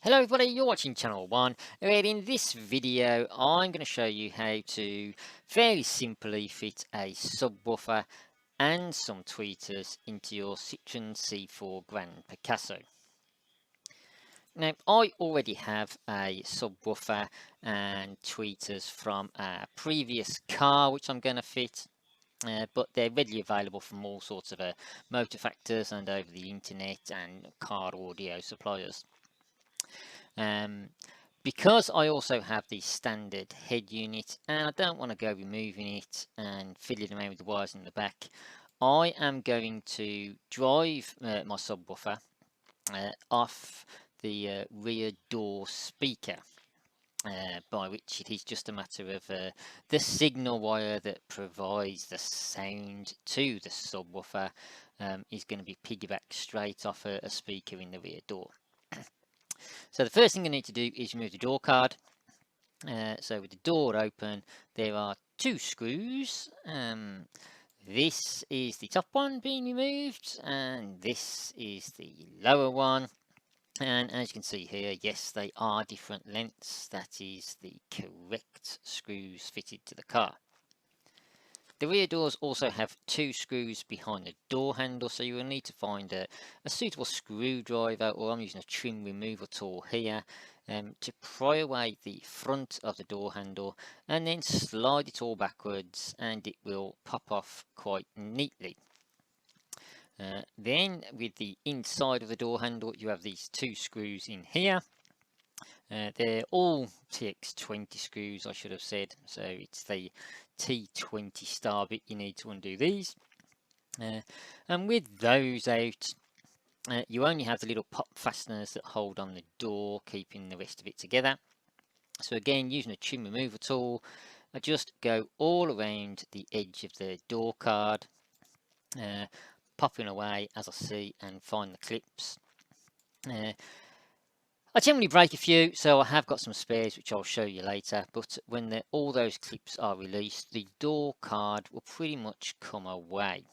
Hello everybody, you're watching Channel 1, and in this video I'm going to show you how to fairly simply fit a subwoofer and some tweeters into your Citroen C4 Grand Picasso. Now I already have a subwoofer and tweeters from a previous car which I'm going to fit. But they're readily available from all sorts of motor factors and over the internet and car audio suppliers. Because I also have the standard head unit and I don't want to go removing it and fiddling around with the wires in the back, I am going to drive my subwoofer off the rear door speaker, by which it is just a matter of the signal wire that provides the sound to the subwoofer is going to be piggybacked straight off a speaker in the rear door. So the first thing I need to do is remove the door card. So with the door open, there are two screws. This is the top one being removed, and this is the lower one. And as you can see here, yes, they are different lengths. That is the correct screws fitted to the car. The rear doors also have two screws behind the door handle, so you will need to find a suitable screwdriver, or I'm using a trim removal tool here, to pry away the front of the door handle and then slide it all backwards and it will pop off quite neatly. Then with the inside of the door handle you have these two screws in here. They're all TX20 screws, I should have said, so it's the T20 star bit you need to undo these. And with those out, you only have the little pop fasteners that hold on the door, keeping the rest of it together. So again, using a trim removal tool, I just go all around the edge of the door card, popping away as I see and find the clips. I generally break a few, so I have got some spares which I'll show you later, but when all those clips are released, the door card will pretty much come away.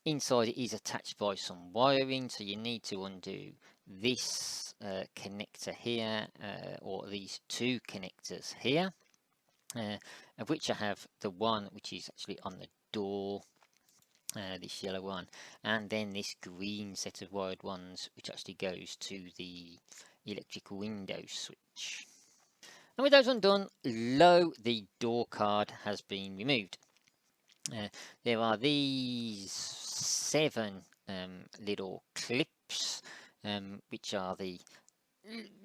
Inside it is attached by some wiring, so you need to undo this connector here, or these two connectors here, of which I have the one which is actually on the door, this yellow one, and then this green set of wired ones which actually goes to the electric window switch. And with those undone, lo, the door card has been removed. There are these 7 little clips, which are the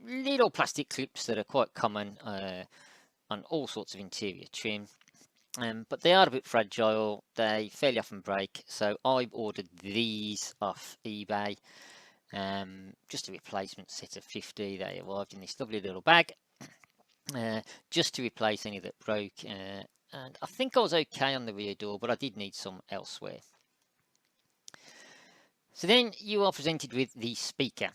little plastic clips that are quite common on all sorts of interior trim. But they are a bit fragile, they fairly often break, so I've ordered these off eBay, just a replacement set of 50. They arrived in this lovely little bag, just to replace any that broke, and I think I was okay on the rear door, but I did need some elsewhere. So then you are presented with the speaker.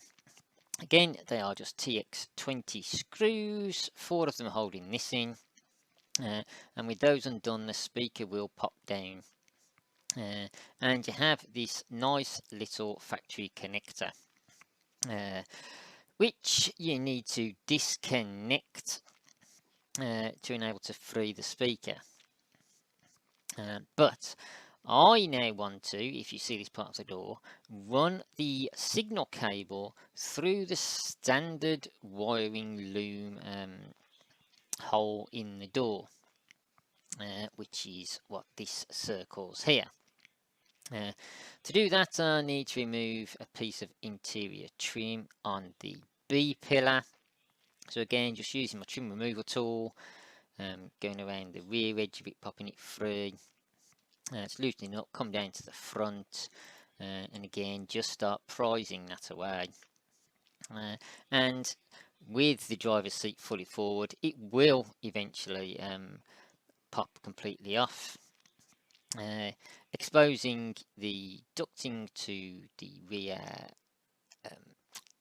Again, they are just TX20 screws, 4 of them holding this in. And with those undone, the speaker will pop down, and you have this nice little factory connector, which you need to disconnect to enable to free the speaker. But I now want to, if you see this part of the door, run the signal cable through the standard wiring loom hole in the door. Which is what this circles here. To do that, I need to remove a piece of interior trim on the B pillar. So again, just using my trim removal tool, going around the rear edge of it, popping it free. It's loosening up, come down to the front, and again, just start prising that away. And with the driver's seat fully forward, it will eventually pop completely off, exposing the ducting to the rear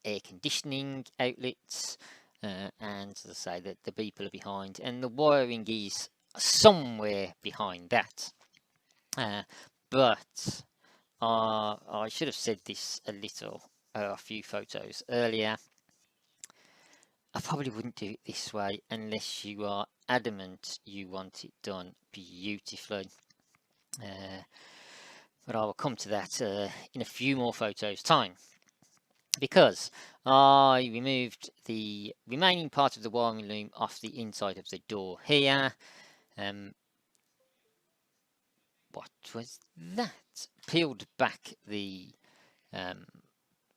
air conditioning outlets, and as I say, that the beeper are behind, and the wiring is somewhere behind that. But I should have said this a few photos earlier. probably wouldn't do it this way unless you are adamant you want it done beautifully. But I will come to that in a few more photos time, because I removed the remaining part of the wiring loom off the inside of the door here. What was that? Peeled back the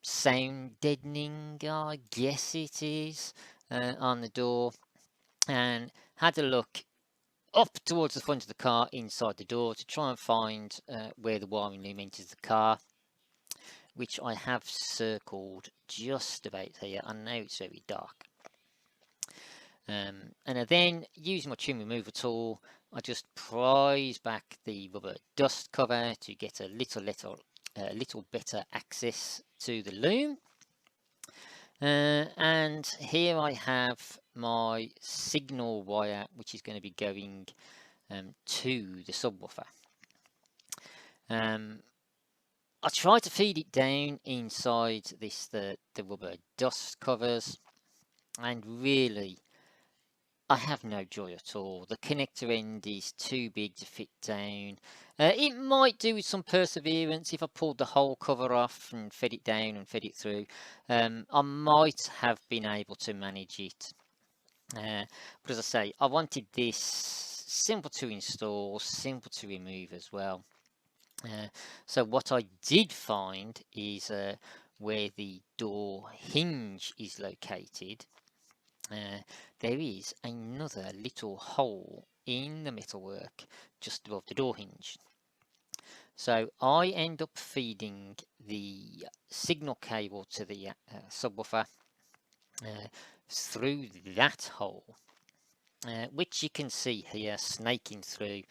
sound deadening, I guess it is, on the door, and had a look up towards the front of the car inside the door to try and find where the wiring loom enters the car, which I have circled just about here. I know it's very dark. And then, using my trim remover tool, I just prise back the rubber dust cover to get a little better access to the loom. And here I have my signal wire, which is going to be going to the subwoofer. I try to feed it down inside the rubber dust covers, and really I have no joy at all. The connector end is too big to fit down. It might do with some perseverance if I pulled the whole cover off and fed it down and fed it through. I might have been able to manage it. But as I say, I wanted this simple to install, simple to remove as well. So what I did find is where the door hinge is located. There is another little hole in the metalwork just above the door hinge. So I end up feeding the signal cable to the subwoofer through that hole, which you can see here snaking through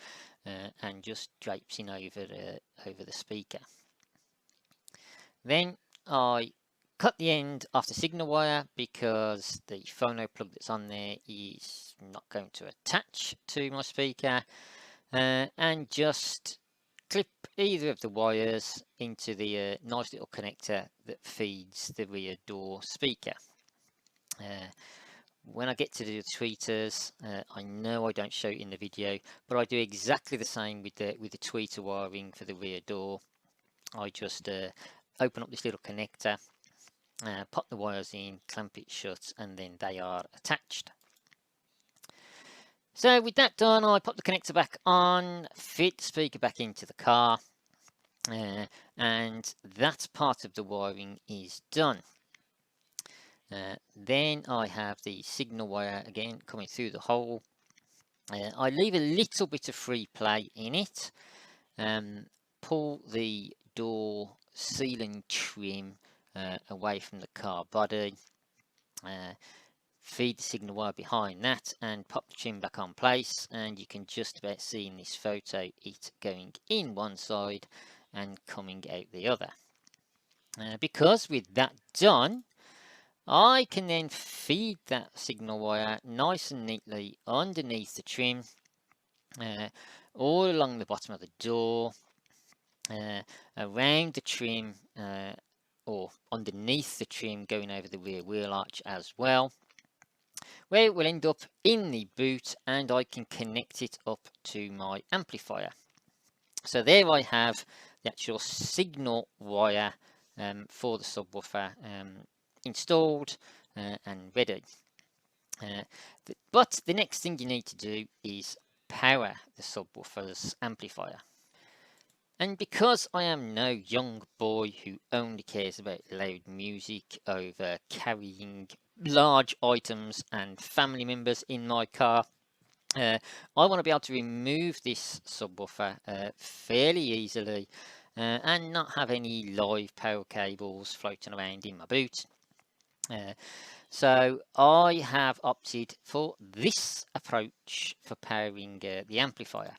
and just drapesing over the speaker. Then I cut the end off the signal wire because the phono plug that's on there is not going to attach to my speaker, and just clip either of the wires into the nice little connector that feeds the rear door speaker. When I get to the tweeters, I know I don't show it in the video, but I do exactly the same with the tweeter wiring for the rear door. I just open up this little connector, pop the wires in, clamp it shut, and then they are attached. So with that done, I pop the connector back on, fit the speaker back into the car, and that part of the wiring is done. Then I have the signal wire again coming through the hole. I leave a little bit of free play in it, pull the door sealing trim away from the car body, feed the signal wire behind that, and pop the trim back on place, and you can just about see in this photo it going in one side and coming out the other. Because with that done, I can then feed that signal wire nice and neatly underneath the trim, all along the bottom of the door, around the trim, or underneath the trim, going over the rear wheel arch as well, where it will end up in the boot, and I can connect it up to my amplifier. So there I have the actual signal wire for the subwoofer installed and ready. But the next thing you need to do is power the subwoofer's amplifier. And because I am no young boy who only cares about loud music over carrying large items and family members in my car, I want to be able to remove this subwoofer fairly easily and not have any live power cables floating around in my boot. So I have opted for this approach for powering the amplifier.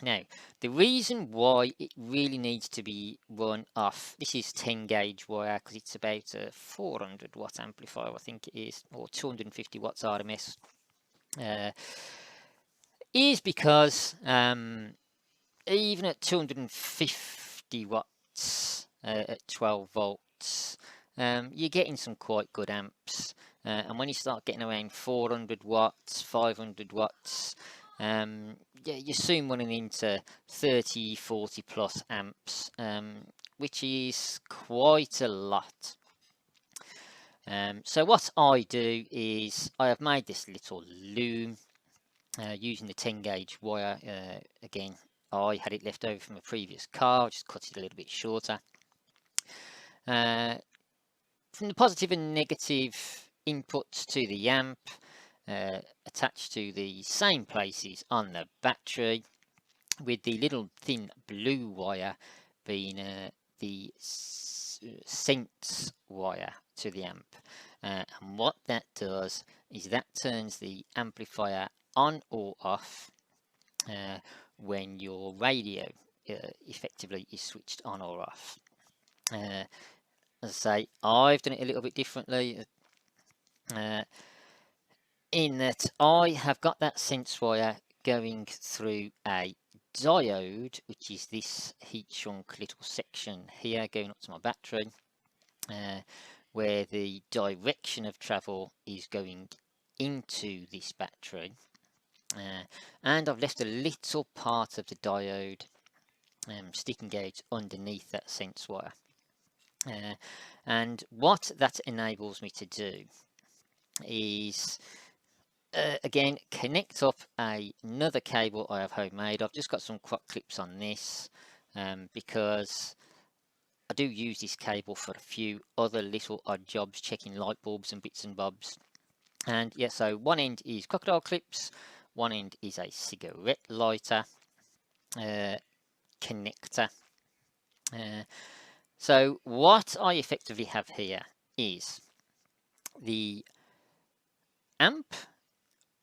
Now, the reason why it really needs to be run off, this is 10 gauge wire because it's about a 400 watt amplifier, I think it is, or 250 watts RMS, is because even at 250 watts at 12 volts, you're getting some quite good amps. And when you start getting around 400 watts, 500 watts, yeah, you're soon running into 30, 40 plus amps, which is quite a lot. So what I do is I have made this little loom using the 10 gauge wire. Again, I had it left over from a previous car, just cut it a little bit shorter. From the positive and negative inputs to the amp, attached to the same places on the battery, with the little thin blue wire being the sense wire to the amp. And what that does is that turns the amplifier on or off when your radio effectively is switched on or off. As I say, I've done it a little bit differently in that I have got that sense wire going through a diode, which is this heat shrunk little section here going up to my battery, where the direction of travel is going into this battery. And I've left a little part of the diode sticking out underneath that sense wire. And what that enables me to do is again connect up another cable I have homemade. I've just got some crop clips on this because I do use this cable for a few other little odd jobs, checking light bulbs and bits and bobs. And yeah, so one end is crocodile clips, one end is a cigarette lighter connector. So what I effectively have here is the amp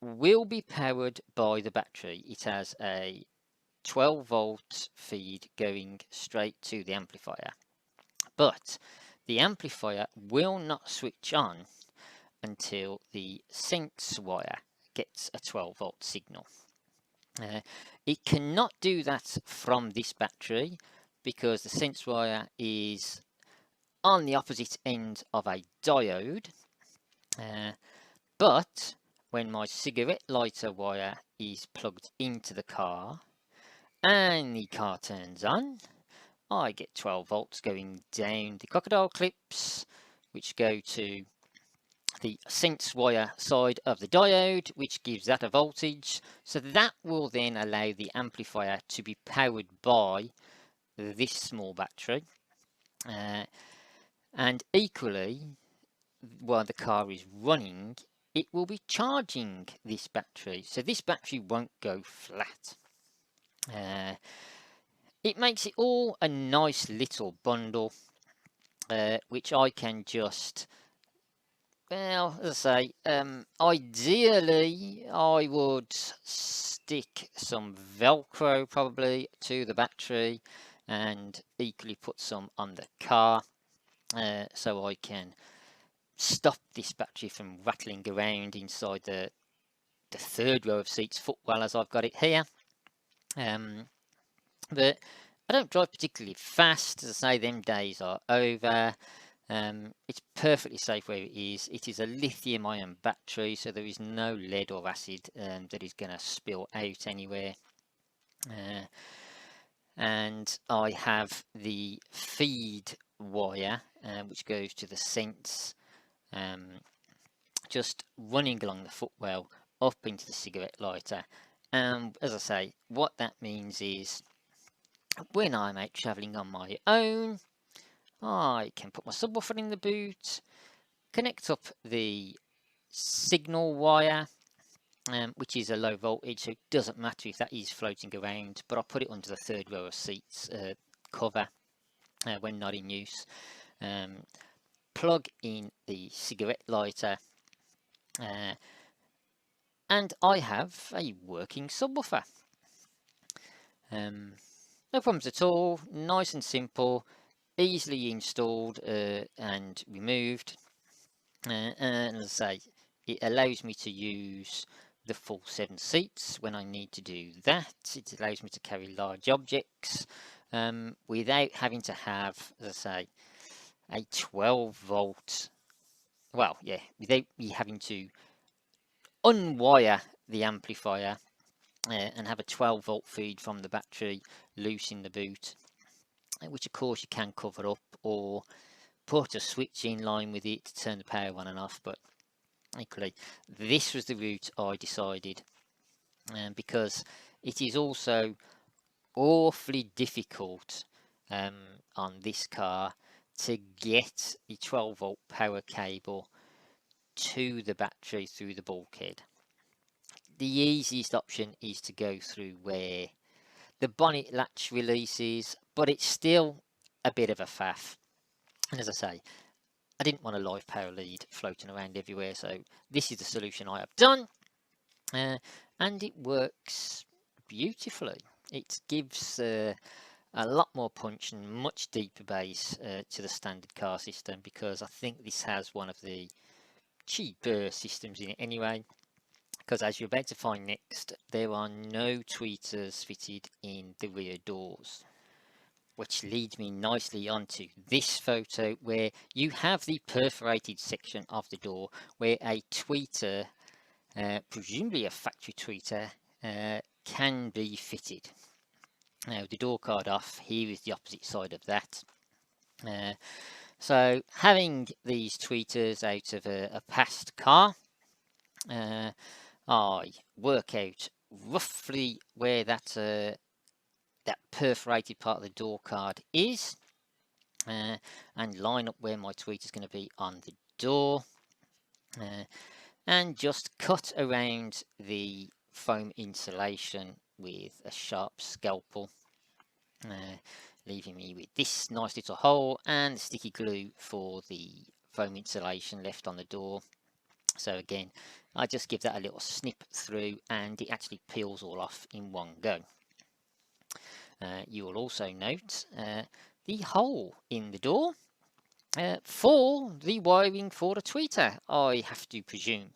will be powered by the battery. It has a 12 volt feed going straight to the amplifier, but the amplifier will not switch on until the sense wire gets a 12 volt signal. It cannot do that from this battery because the sense wire is on the opposite end of a diode, but when my cigarette lighter wire is plugged into the car and the car turns on, I get 12 volts going down the crocodile clips, which go to the sense wire side of the diode, which gives that a voltage. So that will then allow the amplifier to be powered by this small battery. And equally, while the car is running, it will be charging this battery. So this battery won't go flat. It makes it all a nice little bundle, which I can just, well, as I say, ideally I would stick some Velcro probably to the battery and equally put some on the car, so I can stop this battery from rattling around inside the third row of seats footwell as I've got it here. But I don't drive particularly fast. As I say, them days are over. It's perfectly safe where it is. It is a lithium ion battery, so there is no lead or acid that is going to spill out anywhere. And I have the feed wire, which goes to the sense, just running along the footwell up into the cigarette lighter. And as I say, what that means is when I'm out travelling on my own, I can put my subwoofer in the boot, connect up the signal wire, which is a low voltage, so it doesn't matter if that is floating around, but I'll put it under the third row of seats cover when not in use. Plug in the cigarette lighter, and I have a working subwoofer. No problems at all, nice and simple, easily installed and removed. And as I say, it allows me to use the full 7 seats when I need to do that. It allows me to carry large objects without having to have, as I say, a 12 volt, well, yeah, without me having to unwire the amplifier and have a 12 volt feed from the battery loose in the boot, which of course you can cover up or put a switch in line with it to turn the power on and off. But equally, this was the route I decided, because it is also awfully difficult on this car to get the 12 volt power cable to the battery through the bulkhead. The easiest option is to go through where the bonnet latch releases, but it's still a bit of a faff. And as I say, I didn't want a live power lead floating around everywhere, so this is the solution I have done, and it works beautifully. It gives a lot more punch and much deeper bass to the standard car system, because I think this has one of the cheaper systems in it anyway. Because as you're about to find next, there are no tweeters fitted in the rear doors. Which leads me nicely onto this photo, where you have the perforated section of the door where a tweeter, presumably a factory tweeter, can be fitted. Now, the door card off, here is the opposite side of that. So having these tweeters out of a past car, I work out roughly where that perforated part of the door card is, and line up where my tweeter is going to be on the door, and just cut around the foam insulation with a sharp scalpel, leaving me with this nice little hole and the sticky glue for the foam insulation left on the door. So again, I just give that a little snip through and it actually peels all off in one go. You will also note the hole in the door for the wiring for the tweeter, I have to presume.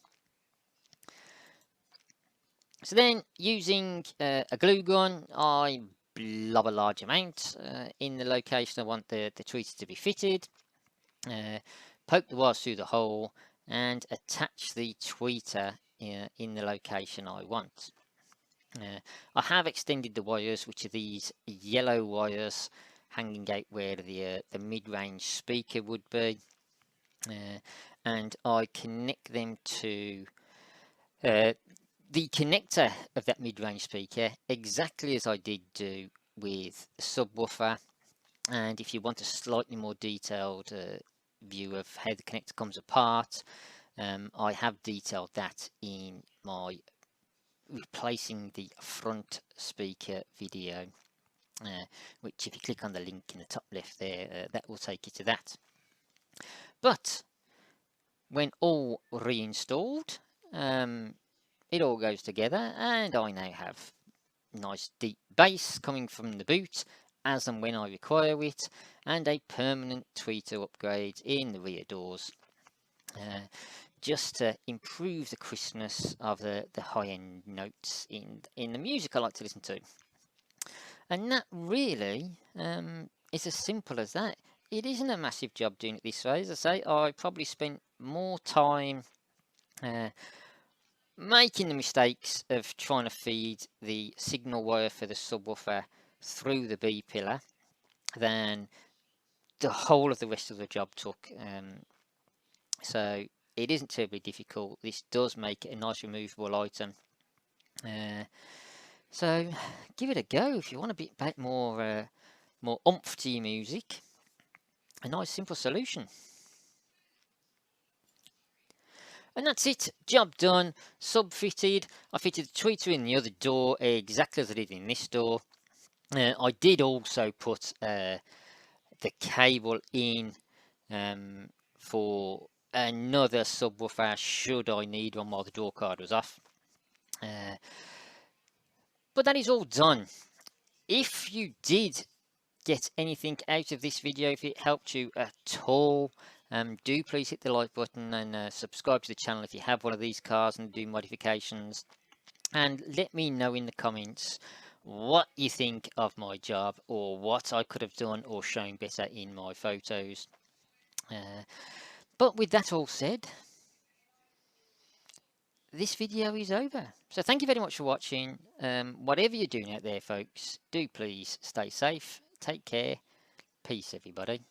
So then, using a glue gun, I blob a large amount in the location I want the tweeter to be fitted, poke the wires through the hole, and attach the tweeter in the location I want. I have extended the wires, which are these yellow wires hanging out where the mid-range speaker would be, and I connect them to the connector of that mid-range speaker exactly as I did do with the subwoofer. And if you want a slightly more detailed view of how the connector comes apart, I have detailed that in my replacing the front speaker video, which if you click on the link in the top left there, that will take you to that. But when all reinstalled, it all goes together, and I now have nice deep bass coming from the boot as and when I require it, and a permanent tweeter upgrade in the rear doors, just to improve the crispness of the high-end notes in the music I like to listen to. And that really is as simple as that. It isn't a massive job doing it this way. As I say, I probably spent more time making the mistakes of trying to feed the signal wire for the subwoofer through the B pillar than the whole of the rest of the job took. So it isn't terribly difficult. This does make it a nice removable item. So give it a go if you want a bit more oomph to your music. A nice simple solution. And that's it, job done, sub fitted. I fitted the tweeter in the other door exactly as I did in this door. I did also put the cable in for another subwoofer should I need one while the door card was off. But that is all done. If you did get anything out of this video, if it helped you at all, do please hit the like button and subscribe to the channel if you have one of these cars and do modifications, and let me know in the comments what you think of my job or what I could have done or shown better in my photos. But with that all said, this video is over. So thank you very much for watching. Whatever you're doing out there, folks, do please stay safe, take care, peace everybody.